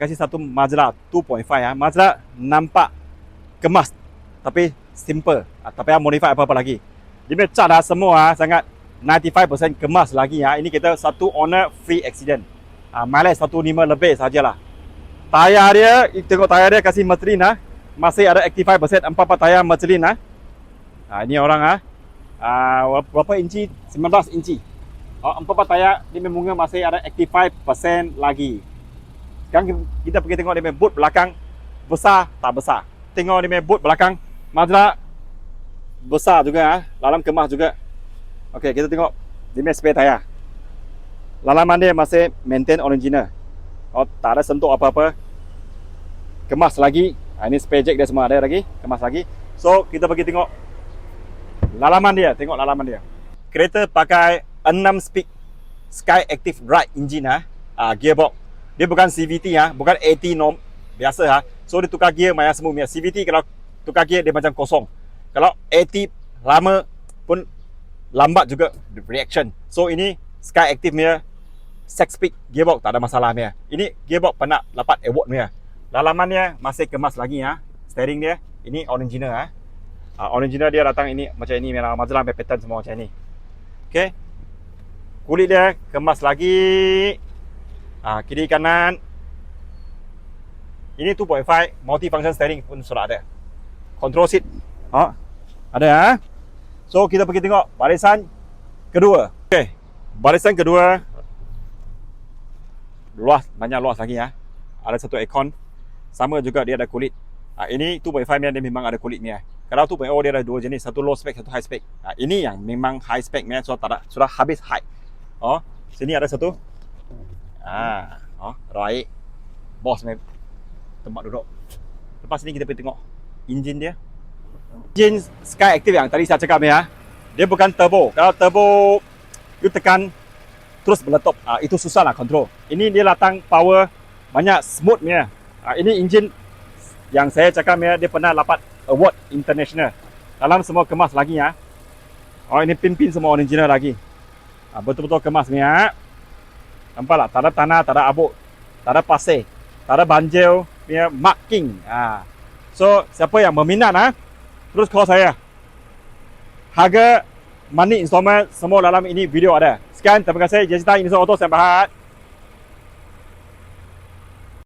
Kasih satu Mazda 2.5 ya. Mazda nampak kemas tapi simple, tak payah modify apa-apa lagi. Dia punya cat semua sangat 95% kemas lagi ya. Ini kita satu owner free accident. Mileage 15 lebih sajalah. Tayar dia, tengok tayar dia kasih Michelin masih ada 85%, 4 tayar Michelin ini orang berapa inci? 19 inci. 4 tayar dia memang masih ada 85% lagi. Sekarang kita pergi tengok dia punya boot belakang besar tak besar. Tengok dia punya boot belakang Mazda besar juga dalam kemas juga. Okey, kita tengok dia punya spare tayar. Lalaman dia masih maintain original. Tak ada sentuh apa-apa. Kemas lagi. Ini spare jack dia semua ada lagi, kemas lagi. So, kita pergi tengok lalaman dia, tengok lalaman dia. Kereta pakai 6 speed Sky Active Ride engine gearbox. Dia bukan CVT bukan AT norm biasa So dia tukar gear macam semua punya. CVT kalau tukar gear dia macam kosong. Kalau AT lama pun lambat juga reaction. So ini Sky Active punya 6 speed gearbox tak ada masalah punya. Ini gearbox pernah dapat award punya. Dalamannya masih kemas lagi Steering dia ini original original dia datang ini macam ini merah Mazda sampai pattern semua macam ni. Okey. Kulit dia kemas lagi. Kiri kanan. Ini 2.5 multi-function steering pun sudah ada. Control seat. Ada So kita pergi tengok barisan kedua. Okey. Barisan kedua luas, banyak luas lagi Ada satu aircon. Sama juga dia ada kulit. Ini 2.5 dia memang ada kulit ni Kalau 2.0 dia ada dua jenis, satu low spec, satu high spec. Ini yang memang high spec ni so tak ada, sudah habis high. Sini ada satu. Right. Bos tempat duduk. Lepas ni kita pergi tengok enjin dia. Enjin Sky Active yang tadi saya cakap dia bukan turbo. Kalau turbo you tekan terus meletup, itu susah lah control. Ini dia datang power banyak smooth punya. Ini enjin yang saya cakap dia pernah dapat award international. Dalam semua kemas lagi ini pin-pin semua original lagi. Betul-betul kemas punya. Nampak tak? Tak ada tanah, tak ada abuk, tak ada pasir, tak ada banjir punya marking. So siapa yang berminat terus call saya. Harga money installment semua dalam ini video ada. Sekian, terima kasih. Jessica Indonesia Auto, saya Bahad.